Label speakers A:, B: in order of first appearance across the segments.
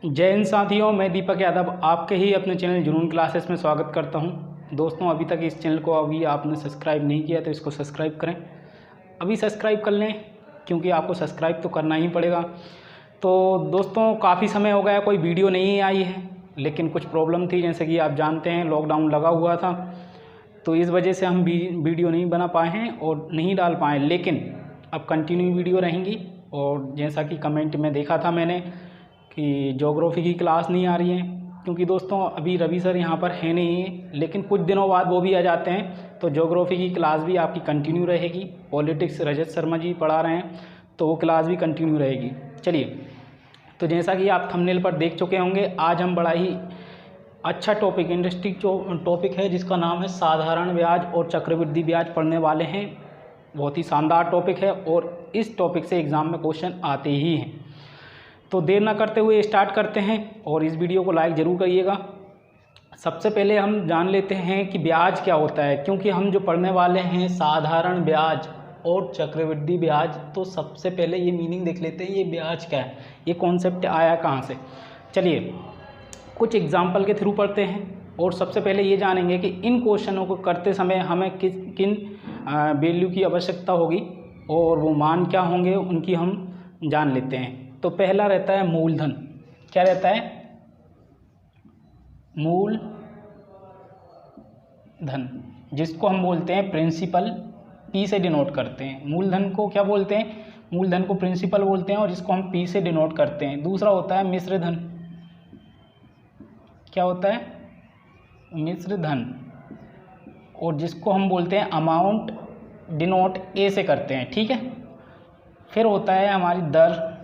A: जय हिंद साथियों, मैं दीपक यादव आपके ही अपने चैनल जुनून क्लासेस में स्वागत करता हूं। दोस्तों, अभी तक इस चैनल को आपने सब्सक्राइब नहीं किया तो इसको सब्सक्राइब करें। अभी सब्सक्राइब कर लें क्योंकि आपको सब्सक्राइब तो करना ही पड़ेगा। तो दोस्तों, काफ़ी समय हो गया कोई वीडियो नहीं आई है, लेकिन कुछ प्रॉब्लम थी। जैसे कि आप जानते हैं, लॉकडाउन लगा हुआ था, तो इस वजह से हम वीडियो नहीं बना पाए हैं और नहीं डाल पाए। लेकिन अब कंटिन्यू वीडियो रहेंगी। और जैसा कि कमेंट में देखा था मैंने कि ज्योग्राफी की क्लास नहीं आ रही है, क्योंकि दोस्तों अभी रवि सर यहाँ पर है नहीं, लेकिन कुछ दिनों बाद वो भी आ जाते हैं। तो ज्योग्राफी की क्लास भी आपकी कंटिन्यू रहेगी। पॉलिटिक्स रजत शर्मा जी पढ़ा रहे हैं, तो वो क्लास भी कंटिन्यू रहेगी। चलिए, तो जैसा कि आप थंबनेल पर देख चुके होंगे, आज हम बड़ा ही अच्छा टॉपिक, इंटरेस्टिंग टॉपिक है, जिसका नाम है साधारण ब्याज और चक्रवृद्धि ब्याज पढ़ने वाले हैं। बहुत ही शानदार टॉपिक है और इस टॉपिक से एग्ज़ाम में क्वेश्चन आते ही हैं। तो देर ना करते हुए स्टार्ट करते हैं और इस वीडियो को लाइक ज़रूर करिएगा। सबसे पहले हम जान लेते हैं कि ब्याज क्या होता है, क्योंकि हम जो पढ़ने वाले हैं साधारण ब्याज और चक्रवृद्धि ब्याज, तो सबसे पहले ये मीनिंग देख लेते हैं, ये ब्याज क्या है, ये कॉन्सेप्ट आया कहाँ से। चलिए, कुछ एग्जाम्पल के थ्रू पढ़ते हैं और सबसे पहले ये जानेंगे कि इन क्वेश्चनों को करते समय हमें किन वैल्यू की आवश्यकता होगी और वो मान क्या होंगे, उनकी हम जान लेते हैं। तो पहला रहता है मूलधन। क्या रहता है? मूलधन, जिसको हम बोलते हैं प्रिंसिपल, पी से डिनोट करते हैं। मूलधन को क्या बोलते हैं? मूलधन को प्रिंसिपल बोलते हैं और जिसको हम पी से डिनोट करते हैं। दूसरा होता है मिश्र धन। क्या होता है? मिश्र धन, और जिसको हम बोलते हैं अमाउंट, डिनोट ए से करते हैं। ठीक है। फिर होता है हमारी दर।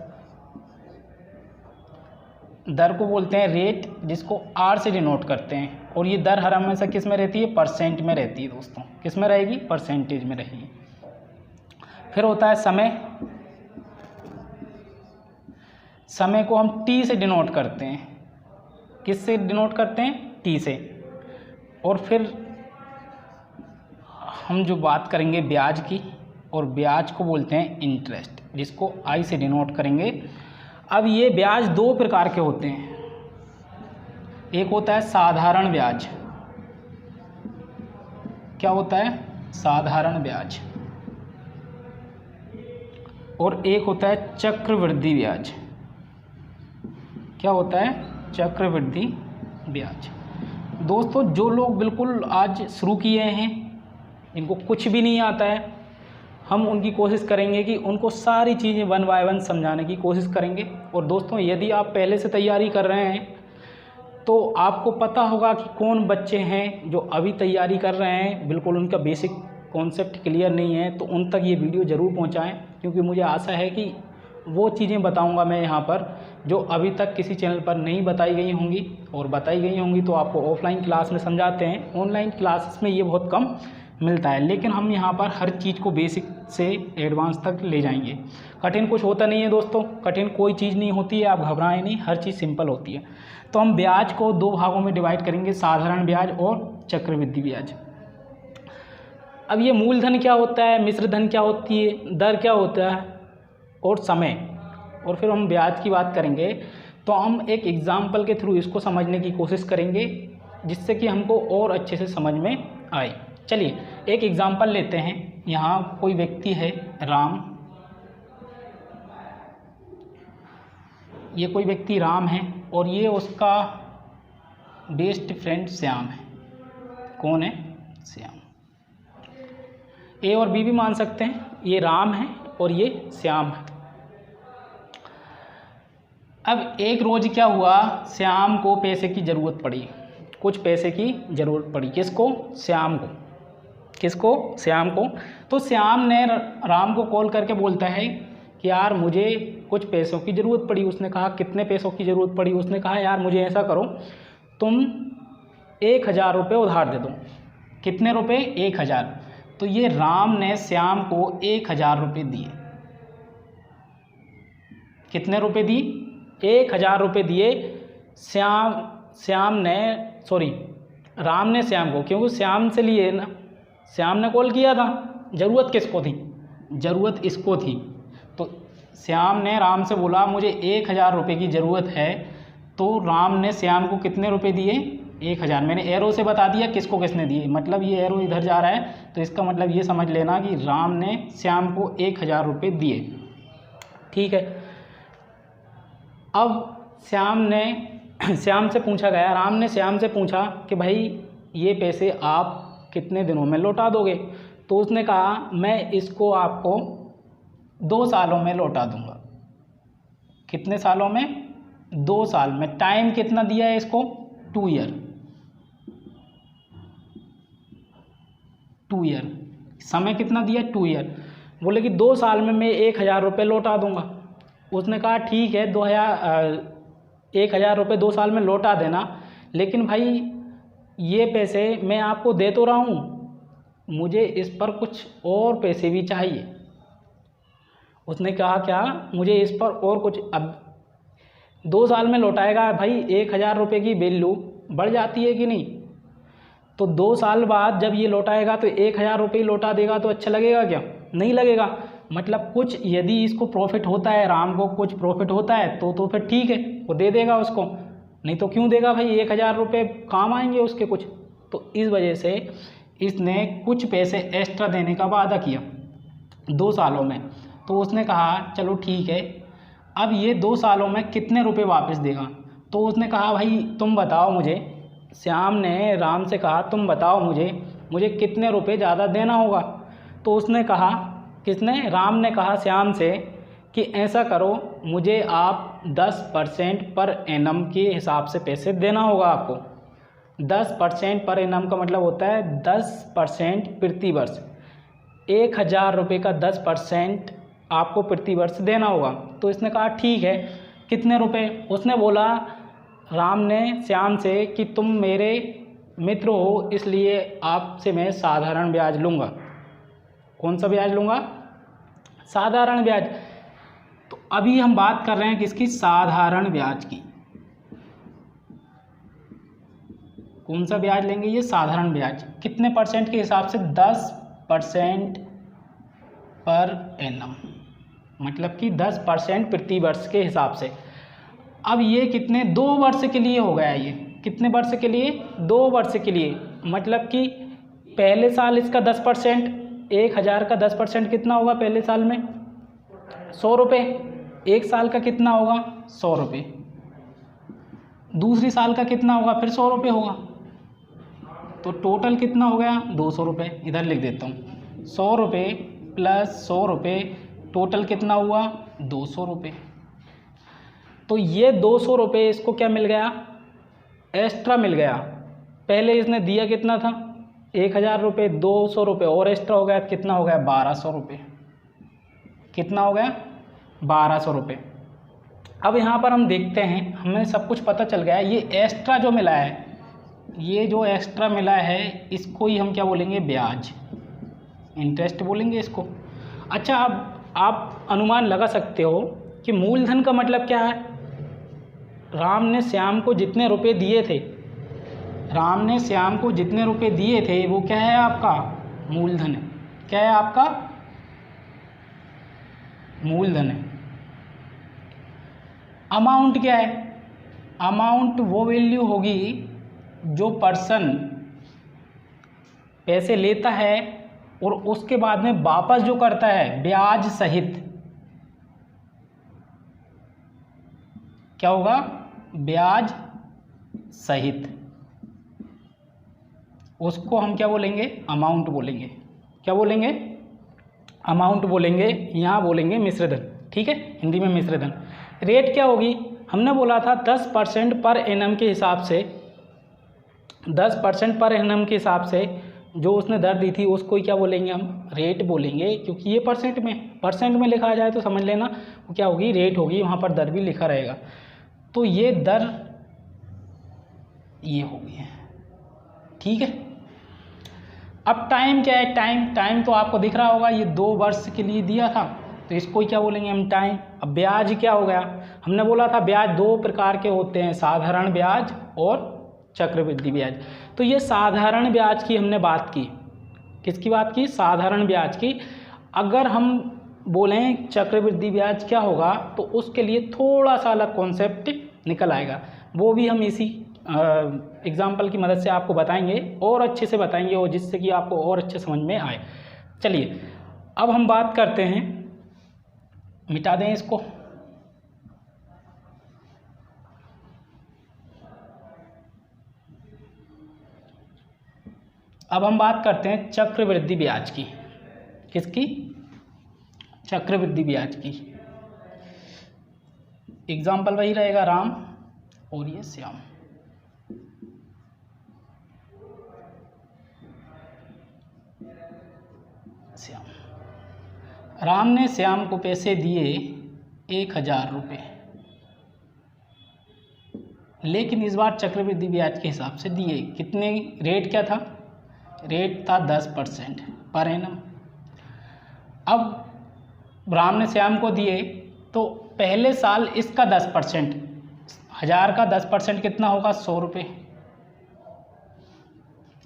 A: दर को बोलते हैं रेट, जिसको आर से डिनोट करते हैं। और ये दर हर हमेशा किस में रहती है? परसेंट में रहती है दोस्तों। किस में रहेगी? परसेंटेज में रहेगी। फिर होता है समय। समय को हम टी से डिनोट करते हैं। किस से डिनोट करते हैं? टी से। और फिर हम जो बात करेंगे ब्याज की, और ब्याज को बोलते हैं इंटरेस्ट, जिसको आई से डिनोट करेंगे। अब ये ब्याज दो प्रकार के होते हैं। एक होता है साधारण ब्याज। क्या होता है? साधारण ब्याज। और एक होता है चक्रवृद्धि ब्याज। क्या होता है? चक्रवृद्धि ब्याज। दोस्तों, जो लोग बिल्कुल आज शुरू किए हैं, इनको कुछ भी नहीं आता है, हम उनकी कोशिश करेंगे कि उनको सारी चीज़ें वन बाय वन समझाने की कोशिश करेंगे। और दोस्तों, यदि आप पहले से तैयारी कर रहे हैं तो आपको पता होगा कि कौन बच्चे हैं जो अभी तैयारी कर रहे हैं, बिल्कुल उनका बेसिक कॉन्सेप्ट क्लियर नहीं है, तो उन तक ये वीडियो ज़रूर पहुंचाएं, क्योंकि मुझे आशा है कि वो चीज़ें बताऊंगा मैं यहाँ पर जो अभी तक किसी चैनल पर नहीं बताई गई होंगी, और बताई गई होंगी तो आपको ऑफलाइन क्लास में समझाते हैं। ऑनलाइन क्लासेस में ये बहुत कम मिलता है, लेकिन हम यहाँ पर हर चीज़ को बेसिक से एडवांस तक ले जाएंगे। कठिन कुछ होता नहीं है दोस्तों, कठिन कोई चीज़ नहीं होती है, आप घबराएं नहीं, हर चीज़ सिंपल होती है। तो हम ब्याज को दो भागों में डिवाइड करेंगे, साधारण ब्याज और चक्रवृद्धि ब्याज। अब ये मूलधन क्या होता है, मिश्र धन क्या होती है, दर क्या होता है, और समय, और फिर हम ब्याज की बात करेंगे। तो हम एक एग्जाम्पल के थ्रू इसको समझने की कोशिश करेंगे, जिससे कि हमको और अच्छे से समझ में आए। चलिए, एक एग्जाम्पल लेते हैं। यहाँ कोई व्यक्ति है राम, ये कोई व्यक्ति राम है और ये उसका बेस्ट फ्रेंड श्याम है। कौन है? श्याम। ए और बी भी मान सकते हैं, ये राम है और ये श्याम है। अब एक रोज क्या हुआ, श्याम को पैसे की ज़रूरत पड़ी, कुछ पैसे की ज़रूरत पड़ी। किसको? श्याम को। किसको? श्याम को। तो श्याम ने राम को कॉल करके बोलता है कि यार मुझे कुछ पैसों की ज़रूरत पड़ी। उसने कहा कितने पैसों की ज़रूरत पड़ी? उसने कहा यार मुझे ऐसा करो, तुम 1000 रुपये उधार दे दो। कितने रुपये? 1000। तो ये राम ने श्याम को 1000 रुपये दिए। कितने रुपये दिए? 1000 रुपये दिए। राम ने श्याम को, क्योंकि श्याम से लिए ना, श्याम ने कॉल किया था। ज़रूरत किसको थी? ज़रूरत इसको थी। तो श्याम ने राम से बोला मुझे 1000 रुपये की ज़रूरत है, तो राम ने श्याम को कितने रुपए दिए? 1000। मैंने एरो से बता दिया किसको किसने दिए, मतलब ये एरो इधर जा रहा है तो इसका मतलब ये समझ लेना कि राम ने श्याम को 1000 रुपये दिए। ठीक है, अब श्याम से पूछा गया, राम ने श्याम से पूछा कि भाई ये पैसे आप कितने दिनों में लौटा दोगे? तो उसने कहा मैं इसको आपको 2 सालों में लौटा दूंगा। कितने सालों में? 2 साल में। टाइम कितना दिया है इसको? 2 ईयर। 2 ईयर समय कितना दिया? 2 ईयर। बोले कि 2 साल में मैं 1000 रुपये लौटा दूंगा। उसने कहा ठीक है 1000 रुपये 2 साल में लौटा देना, लेकिन भाई ये पैसे मैं आपको दे तो रहा हूँ, मुझे इस पर कुछ और पैसे भी चाहिए। उसने कहा क्या? मुझे इस पर और कुछ। अब 2 साल में लौटाएगा भाई, 1000 रुपये की वैल्यू बढ़ जाती है कि नहीं? तो 2 साल बाद जब ये लौटाएगा तो 1000 रुपये लौटा देगा तो अच्छा लगेगा क्या? नहीं लगेगा। मतलब कुछ यदि इसको प्रॉफिट होता है, राम को कुछ प्रॉफिट होता है तो फिर ठीक है, वो दे देगा उसको, नहीं तो क्यों देगा भाई? 1000 रुपये काम आएंगे उसके कुछ। तो इस वजह से इसने कुछ पैसे एक्स्ट्रा देने का वादा किया 2 सालों में। तो उसने कहा चलो ठीक है, अब ये 2 सालों में कितने रुपए वापस देगा? तो उसने कहा भाई तुम बताओ मुझे, श्याम ने राम से कहा तुम बताओ मुझे कितने रुपए ज़्यादा देना होगा? तो उसने कहा, किसने? राम ने कहा श्याम से कि ऐसा करो, मुझे आप 10% पर एनम के हिसाब से पैसे देना होगा आपको। 10% पर एनम का मतलब होता है 10% प्रति वर्ष। 1000 रुपये का 10% आपको प्रति वर्ष देना होगा। तो इसने कहा ठीक है, कितने रुपए? उसने बोला, राम ने श्याम से कि तुम मेरे मित्र हो इसलिए आपसे मैं साधारण ब्याज लूँगा। कौन सा ब्याज लूँगा? साधारण ब्याज। तो अभी हम बात कर रहे हैं किसकी? साधारण ब्याज की। कौन सा ब्याज लेंगे? ये साधारण ब्याज। कितने परसेंट के हिसाब से? 10% पर एनम, मतलब कि 10% प्रति वर्ष के हिसाब से। अब ये कितने? 2 वर्ष के लिए हो गया। ये कितने वर्ष के लिए? 2 वर्ष के लिए। मतलब कि पहले साल इसका 10%, 1000 का 10% कितना होगा पहले साल में? 100 रुपये। 1 साल का कितना होगा? 100 रुपये। दूसरी साल का कितना होगा? फिर 100 रुपये होगा। तो टोटल कितना हो गया? 200 रुपये। इधर लिख देता हूँ, 100 रुपये प्लस 100 रुपये, टोटल कितना हुआ? 200 रुपये। तो ये 200 रुपये इसको क्या मिल गया? एक्स्ट्रा मिल गया। पहले इसने दिया कितना था? 1000 रुपये, 200 रुपये और एक्स्ट्रा हो गया, कितना हो गया? 1200 रुपये। कितना हो गया? 1200 रुपये। अब यहाँ पर हम देखते हैं, हमें सब कुछ पता चल गया। ये एक्स्ट्रा जो मिला है, ये जो एक्स्ट्रा मिला है इसको ही हम क्या बोलेंगे? ब्याज, इंटरेस्ट बोलेंगे इसको। अच्छा, अब आप अनुमान लगा सकते हो कि मूलधन का मतलब क्या है? राम ने श्याम को जितने रुपए दिए थे, राम ने श्याम को जितने रुपए दिए थे वो क्या है? आपका मूलधन है। क्या है? आपका मूलधन है। अमाउंट क्या है? अमाउंट वो वैल्यू होगी जो पर्सन पैसे लेता है और उसके बाद में वापस जो करता है ब्याज सहित। क्या होगा? ब्याज सहित। उसको हम क्या बोलेंगे? अमाउंट बोलेंगे। क्या बोलेंगे? अमाउंट बोलेंगे। यहाँ बोलेंगे मिश्रधन। ठीक है, हिंदी में मिश्रधन। रेट क्या होगी? हमने बोला था 10% पर एनम के हिसाब से, 10% पर एनम के हिसाब से जो उसने दर दी थी उसको ही क्या बोलेंगे? हम रेट बोलेंगे, क्योंकि ये परसेंट में लिखा जाए तो समझ लेना वो क्या होगी? रेट होगी। वहाँ पर दर भी लिखा रहेगा। तो ये दर ये होगी। ठीक है, अब टाइम क्या है? टाइम तो आपको दिख रहा होगा, ये 2 वर्ष के लिए दिया था तो इसको ही क्या बोलेंगे हम? टाइम। अब ब्याज क्या हो गया? हमने बोला था ब्याज 2 प्रकार के होते हैं, साधारण ब्याज और चक्रवृद्धि ब्याज। तो ये साधारण ब्याज की हमने बात की। किसकी बात की? साधारण ब्याज की। अगर हम बोलें चक्रवृद्धि ब्याज क्या होगा तो उसके लिए थोड़ा सा अलग कॉन्सेप्ट निकल आएगा। वो भी हम इसी एग्जाम्पल की मदद से आपको बताएंगे और अच्छे से बताएंगे, और जिससे कि आपको और अच्छे समझ में आए। चलिए अब हम बात करते हैं, मिटा दें इसको। अब हम बात करते हैं चक्रवृद्धि ब्याज की। किसकी? चक्रवृद्धि ब्याज की। एग्जाम्पल वही रहेगा, राम और ये श्याम। राम ने श्याम को पैसे दिए 1000 रुपये, लेकिन इस बार चक्रवृद्धि ब्याज के हिसाब से दिए। कितने? रेट क्या था? रेट था 10% पर एनम। अब राम ने श्याम को दिए तो पहले साल इसका 10%, 1000 का 10% कितना होगा? 100 रुपये।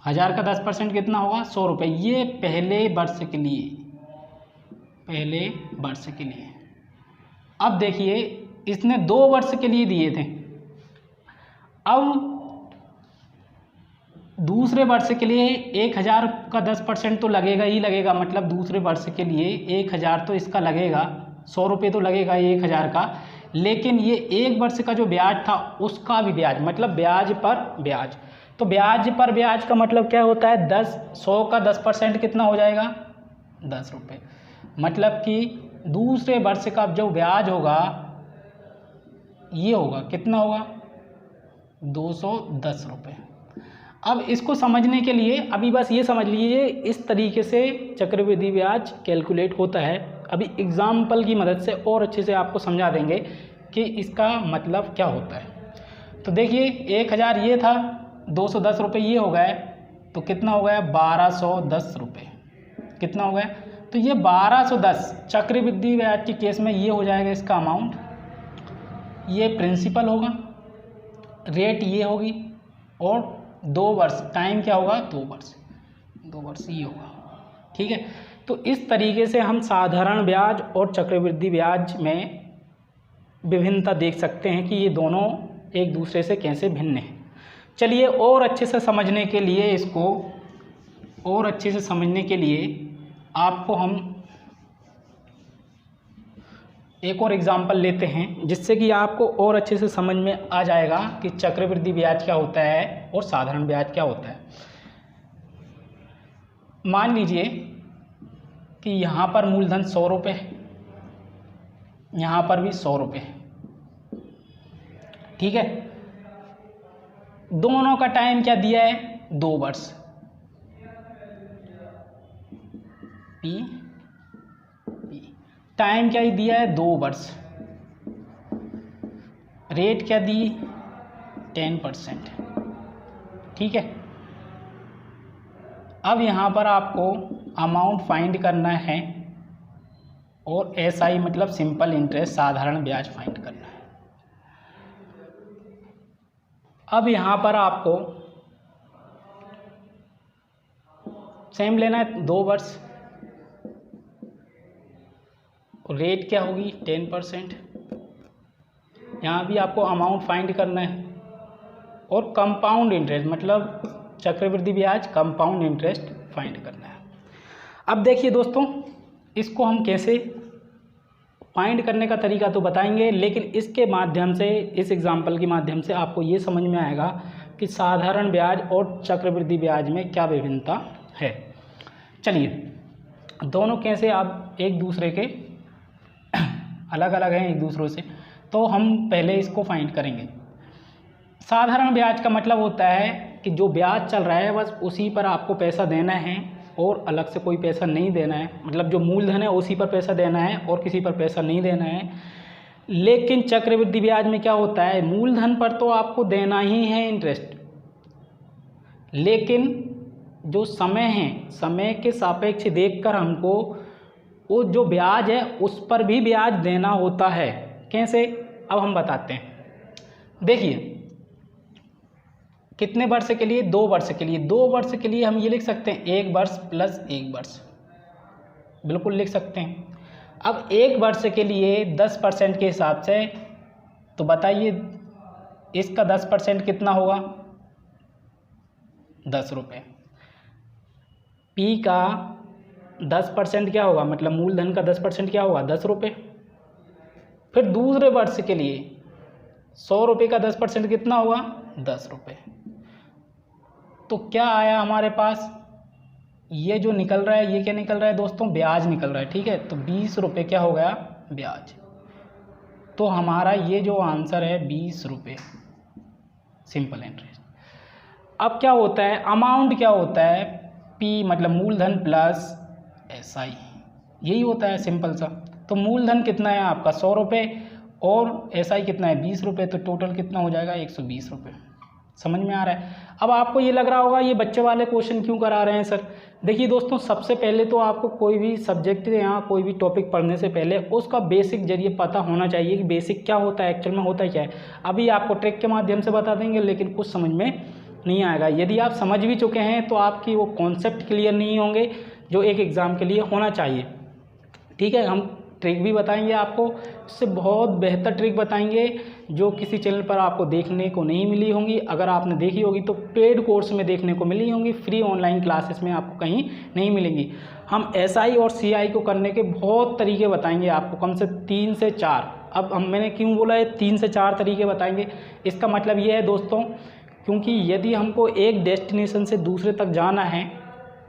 A: 1000 का 10% कितना होगा? 100 रुपये। ये पहले वर्ष के लिए, पहले वर्ष के लिए। अब देखिए इसने 2 वर्ष के लिए दिए थे। अब दूसरे वर्ष के लिए 1000 का 10% तो लगेगा ही लगेगा, मतलब दूसरे वर्ष के लिए 1000 तो इसका लगेगा, 100 रुपये तो लगेगा 1000 का। लेकिन ये 1 वर्ष का जो ब्याज था उसका भी ब्याज, मतलब ब्याज पर ब्याज। तो ब्याज पर ब्याज का मतलब क्या होता है? 100 का 10% कितना हो जाएगा? 10 रुपये। मतलब कि दूसरे वर्ष का जो ब्याज होगा ये होगा, कितना होगा? 210 रुपये। अब इसको समझने के लिए अभी बस ये समझ लीजिए, इस तरीके से चक्रवृद्धि ब्याज कैलकुलेट होता है। अभी एग्जाम्पल की मदद से और अच्छे से आपको समझा देंगे कि इसका मतलब क्या होता है। तो देखिए 1000 ये था, 210 रुपये ये हो गए, तो कितना हो गया? 1210 रुपये। कितना हो गया? तो ये 1210 चक्रवृद्धि ब्याज के केस में ये हो जाएगा इसका अमाउंट। ये प्रिंसिपल होगा, रेट ये होगी, और 2 वर्ष, टाइम क्या होगा? 2 वर्ष, 2 वर्ष ये होगा। ठीक है, तो इस तरीके से हम साधारण ब्याज और चक्रवृद्धि ब्याज में विभिन्नता देख सकते हैं कि ये दोनों एक दूसरे से कैसे भिन्न हैं। चलिए और अच्छे से समझने के लिए, इसको और अच्छे से समझने के लिए आपको हम एक और एग्जाम्पल लेते हैं, जिससे कि आपको और अच्छे से समझ में आ जाएगा कि चक्रवृद्धि ब्याज क्या होता है और साधारण ब्याज क्या होता है। मान लीजिए कि यहाँ पर मूलधन 100 रुपये, यहाँ पर भी 100 रुपये। ठीक है, दोनों का टाइम क्या दिया है? 2 वर्ष। पी टाइम क्या ही दिया है? 2 वर्ष। रेट क्या दी? 10%। ठीक है, अब यहाँ पर आपको अमाउंट फाइंड करना है, और SI मतलब सिंपल इंटरेस्ट, साधारण ब्याज फाइंड करना है। अब यहाँ पर आपको सेम लेना है, 2 वर्ष। रेट क्या होगी? 10%। यहाँ भी आपको अमाउंट फाइंड करना है, और कंपाउंड इंटरेस्ट मतलब चक्रवृद्धि ब्याज कंपाउंड इंटरेस्ट फाइंड करना है। अब देखिए दोस्तों, इसको हम कैसे फाइंड करने का तरीका तो बताएंगे, लेकिन इसके माध्यम से, इस एग्जाम्पल के माध्यम से आपको ये समझ में आएगा कि साधारण ब्याज और चक्रवृद्धि ब्याज में क्या विभिन्नता है। चलिए, दोनों कैसे आप एक दूसरे के अलग अलग हैं एक दूसरों से, तो हम पहले इसको फाइंड करेंगे। साधारण ब्याज का मतलब होता है कि जो ब्याज चल रहा है बस उसी पर आपको पैसा देना है, और अलग से कोई पैसा नहीं देना है। मतलब जो मूलधन है उसी पर पैसा देना है और किसी पर पैसा नहीं देना है। लेकिन चक्रवृद्धि ब्याज में क्या होता है? मूलधन पर तो आपको देना ही है इंटरेस्ट, लेकिन जो समय है, समय के सापेक्ष देखकर हमको वो जो ब्याज है उस पर भी ब्याज देना होता है। कैसे? अब हम बताते हैं। देखिए, कितने वर्ष के लिए? 2 वर्ष के लिए। 2 वर्ष के लिए हम ये लिख सकते हैं 1 वर्ष प्लस 1 वर्ष, बिल्कुल लिख सकते हैं। अब 1 वर्ष के लिए 10% के हिसाब से, तो बताइए इसका 10% कितना होगा, 10 रुपये। P का 10% क्या होगा, मतलब मूलधन का 10% क्या होगा, 10 रुपये। फिर दूसरे वर्ष के लिए 100 रुपये का 10% कितना होगा, 10 रुपये। तो क्या आया हमारे पास, ये जो निकल रहा है ये क्या निकल रहा है दोस्तों, ब्याज निकल रहा है। ठीक है, तो 20 रुपये क्या हो गया, ब्याज। तो हमारा ये जो आंसर है 20 रुपये, सिंपल इंटरेस्ट। अब क्या होता है, अमाउंट क्या होता है, P मतलब मूलधन प्लस SI, यही होता है सिंपल सा। तो मूलधन कितना है आपका 100 रुपये और SI कितना है 20 रुपये, तो टोटल कितना हो जाएगा 120 रुपये। समझ में आ रहा है। अब आपको ये लग रहा होगा ये बच्चे वाले क्वेश्चन क्यों करा रहे हैं सर। देखिए दोस्तों, सबसे पहले तो आपको कोई भी सब्जेक्ट या कोई भी टॉपिक पढ़ने से पहले उसका बेसिक जरिए पता होना चाहिए कि बेसिक क्या होता है, एक्चुअल में होता क्या है। अभी आपको ट्रिक के माध्यम से बता देंगे, लेकिन कुछ समझ में नहीं आएगा। यदि आप समझ भी चुके हैं तो आपकी वो कॉन्सेप्ट क्लियर नहीं होंगे जो एक एग्ज़ाम के लिए होना चाहिए। ठीक है, हम ट्रिक भी बताएंगे आपको, इससे बहुत बेहतर ट्रिक बताएंगे जो किसी चैनल पर आपको देखने को नहीं मिली होंगी। अगर आपने देखी होगी तो पेड कोर्स में देखने को मिली होंगी, फ्री ऑनलाइन क्लासेस में आपको कहीं नहीं मिलेंगी। हम SI और CI को करने के बहुत तरीके बताएंगे आपको, कम से 3 से 4। अब मैंने क्यों बोला है 3 से 4 तरीके बताएंगे, इसका मतलब ये है दोस्तों, क्योंकि यदि हमको एक डेस्टिनेशन से दूसरे तक जाना है,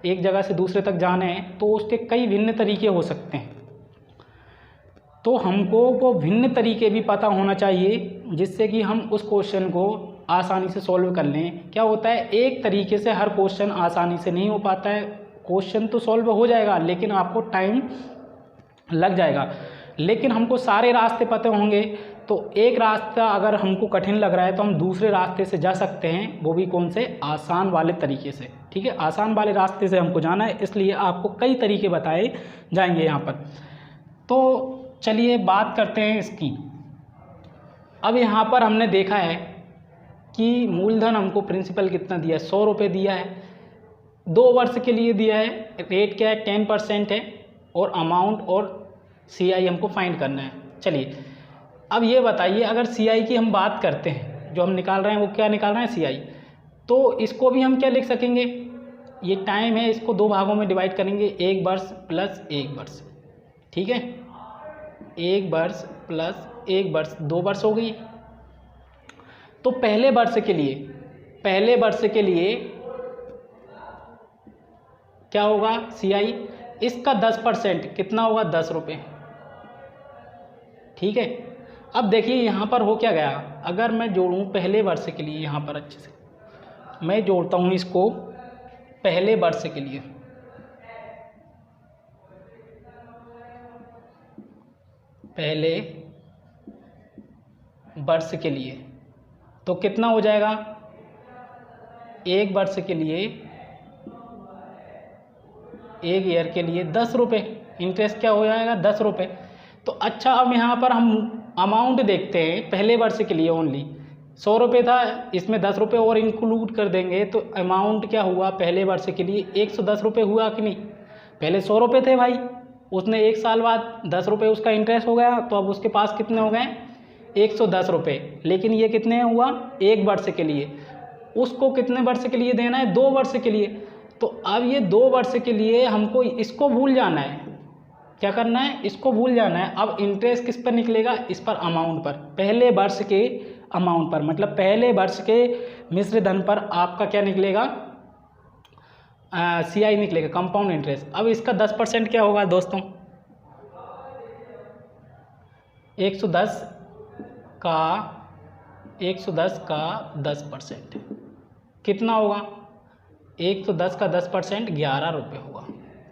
A: एक जगह से दूसरे तक जाना है, तो उसके कई भिन्न तरीके हो सकते हैं। तो हमको वो भिन्न तरीके भी पता होना चाहिए जिससे कि हम उस क्वेश्चन को आसानी से सॉल्व कर लें। क्या होता है, एक तरीके से हर क्वेश्चन आसानी से नहीं हो पाता है। क्वेश्चन तो सॉल्व हो जाएगा लेकिन आपको टाइम लग जाएगा। लेकिन हमको सारे रास्ते पता होंगे, तो एक रास्ता अगर हमको कठिन लग रहा है तो हम दूसरे रास्ते से जा सकते हैं, वो भी कौन से, आसान वाले तरीके से। ठीक है, आसान वाले रास्ते से हमको जाना है, इसलिए आपको कई तरीके बताए जाएंगे यहाँ पर। तो चलिए बात करते हैं इसकी। अब यहाँ पर हमने देखा है कि मूलधन हमको प्रिंसिपल कितना दिया है, 100 रुपये दिया है, 2 वर्ष के लिए दिया है, रेट क्या है 10% है, और अमाउंट और CI हमको फाइंड करना है। चलिए अब ये बताइए, अगर CI की हम बात करते हैं, जो हम निकाल रहे हैं वो क्या निकाल रहे हैं, CI, तो इसको भी हम क्या लिख सकेंगे, ये टाइम है, इसको 2 भागों में डिवाइड करेंगे, 1 वर्ष प्लस 1 वर्ष। ठीक है, 1 वर्ष प्लस 1 वर्ष, 2 वर्ष हो गई। तो पहले वर्ष के लिए क्या होगा CI, इसका 10% कितना होगा, 10 रुपये। ठीक है, अब देखिए यहाँ पर हो क्या गया, अगर मैं जोड़ूँ पहले वर्ष के लिए, यहाँ पर अच्छे से मैं जोड़ता हूँ इसको पहले वर्ष के लिए, पहले वर्ष के लिए, तो कितना हो जाएगा, 1 वर्ष के लिए, 1 ईयर के लिए 10 रुपये। इंटरेस्ट क्या हो जाएगा, 10 रुपये। तो अच्छा, अब यहाँ पर हम अमाउंट देखते हैं, पहले वर्ष के लिए ओनली 100 रुपये था, इसमें 10 रुपये और इंक्लूड कर देंगे, तो अमाउंट क्या हुआ पहले वर्ष के लिए, 110 रुपये हुआ कि नहीं। पहले 100 रुपये थे भाई, उसने 1 साल बाद 10 रुपये उसका इंटरेस्ट हो गया, तो अब उसके पास कितने हो गए, 110 रुपये। लेकिन ये कितने हुआ, 1 वर्ष के लिए, उसको कितने वर्ष के लिए देना है, 2 वर्ष के लिए। तो अब ये 2 वर्ष के लिए हमको इसको भूल जाना है, क्या करना है, इसको भूल जाना है। अब इंटरेस्ट किस पर निकलेगा, इस पर, अमाउंट पर, पहले वर्ष के अमाउंट पर, मतलब पहले वर्ष के मिश्र धन पर आपका क्या निकलेगा, CI निकलेगा, कंपाउंड इंटरेस्ट। अब इसका 10% क्या होगा दोस्तों, 110 का 10% कितना होगा, 110 का 10% 11 रुपये होगा।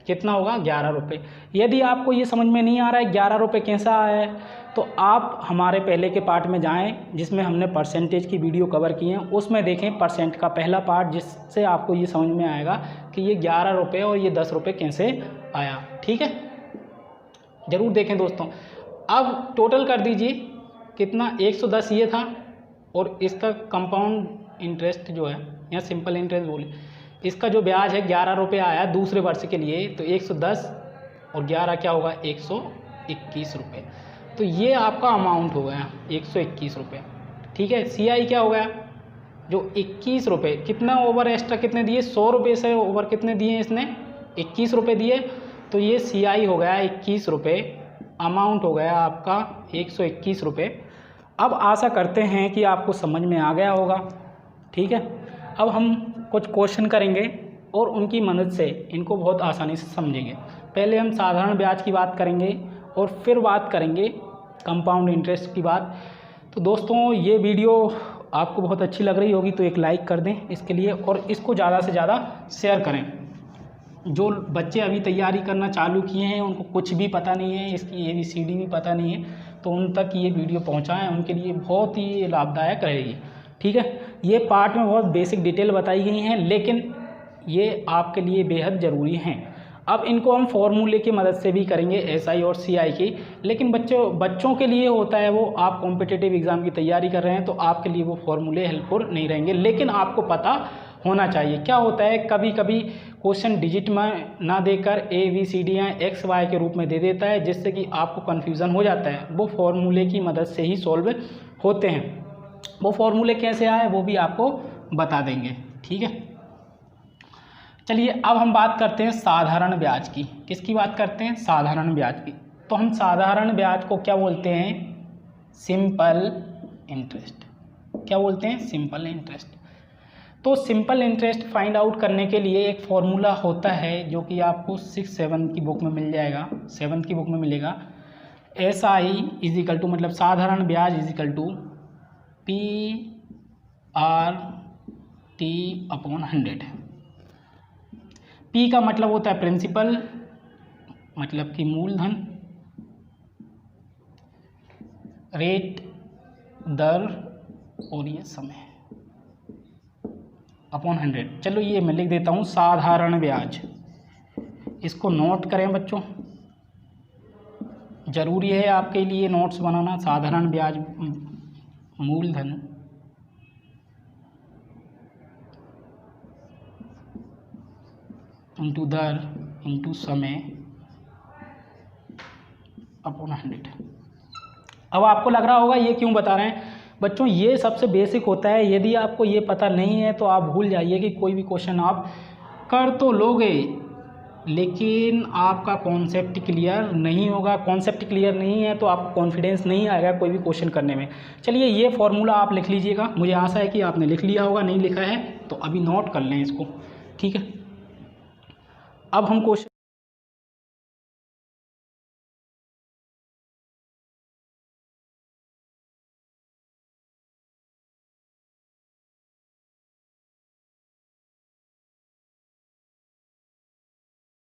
A: कितना होगा, 11 रुपये। यदि आपको ये समझ में नहीं आ रहा है 11 रुपये कैसा आया है, तो आप हमारे पहले के पार्ट में जाएं जिसमें हमने परसेंटेज की वीडियो कवर की है, उसमें देखें परसेंट का पहला पार्ट, जिससे आपको ये समझ में आएगा कि ये 11 रुपये और ये 10 रुपये कैसे आया। ठीक है, ज़रूर देखें दोस्तों। अब टोटल कर दीजिए कितना, 110 ये था, और इसका कंपाउंड इंटरेस्ट जो है, या सिंपल इंटरेस्ट बोले, इसका जो ब्याज है 11 रुपये आया दूसरे वर्ष के लिए, तो 110 और 11 क्या होगा, 121 रुपये। तो ये आपका अमाउंट हो गया 121 रुपये। ठीक है। CI क्या हो गया, जो 21 रुपये, कितना ओवर एक्स्ट्रा कितने दिए, 100 रुपये से ओवर कितने दिए इसने, 21 रुपये दिए, तो ये CI हो गया 21 रुपये, अमाउंट हो गया आपका 121 रुपये। अब आशा करते हैं कि आपको समझ में आ गया होगा, ठीक है। अब हम कुछ क्वेश्चन करेंगे और उनकी मदद से इनको बहुत आसानी से समझेंगे। पहले हम साधारण ब्याज की बात करेंगे और फिर बात करेंगे कंपाउंड इंटरेस्ट की बात। तो दोस्तों ये वीडियो आपको बहुत अच्छी लग रही होगी तो एक लाइक कर दें इसके लिए, और इसको ज़्यादा से ज़्यादा शेयर करें। जो बच्चे अभी तैयारी करना चालू किए हैं, उनको कुछ भी पता नहीं है, इसकी ABCD भी पता नहीं है, तो उन तक ये वीडियो पहुंचाएं, उनके लिए बहुत ही लाभदायक रहेगी, ठीक है। ये पार्ट में बहुत बेसिक डिटेल बताई गई हैं, लेकिन ये आपके लिए बेहद ज़रूरी हैं। अब इनको हम फॉर्मूले की मदद से भी करेंगे, SI और CI की, लेकिन बच्चों के लिए होता है वो, आप कॉम्पिटिटिव एग्ज़ाम की तैयारी कर रहे हैं तो आपके लिए वो फॉर्मूले हेल्पफुल नहीं रहेंगे, लेकिन आपको पता होना चाहिए। क्या होता है, कभी कभी क्वेश्चन डिजिट में ना देकर ABCD या XY के रूप में दे देता है, जिससे कि आपको कन्फ्यूज़न हो जाता है। वो फॉर्मूले की मदद से ही सॉल्व होते हैं। वो फॉर्मूले कैसे आए वो भी आपको बता देंगे, ठीक है। चलिए अब हम बात करते हैं साधारण ब्याज की। किसकी बात करते हैं, साधारण ब्याज की। तो हम साधारण ब्याज को क्या बोलते हैं, सिंपल इंटरेस्ट। क्या बोलते हैं, सिंपल इंटरेस्ट। तो सिंपल इंटरेस्ट फाइंड आउट करने के लिए एक फॉर्मूला होता है जो कि आपको 6-7 की बुक में मिल जाएगा, 7th की बुक में मिलेगा। SI इज इक्वल टू, मतलब साधारण ब्याज is equal to PRT/100। P का मतलब होता है प्रिंसिपल, मतलब कि मूलधन, रेट दर, और ये समय अपॉन 100। चलो ये मैं लिख देता हूँ साधारण ब्याज, इसको नोट करें बच्चों, ज़रूरी है आपके लिए नोट्स बनाना। साधारण ब्याज मूलधन इंटू दर इंटू समय अपॉन 100। अब आपको लग रहा होगा ये क्यों बता रहे हैं बच्चों, ये सबसे बेसिक होता है। यदि आपको ये पता नहीं है तो आप भूल जाइए कि कोई भी क्वेश्चन आप कर तो लोगे, लेकिन आपका कॉन्सेप्ट क्लियर नहीं होगा। कॉन्सेप्ट क्लियर नहीं है तो आपको कॉन्फिडेंस नहीं आएगा कोई भी क्वेश्चन करने में। चलिए ये फॉर्मूला आप लिख लीजिएगा, मुझे आशा है कि आपने लिख लिया होगा, नहीं लिखा है तो अभी नोट कर लें इसको, ठीक है। अब हम क्वेश्चन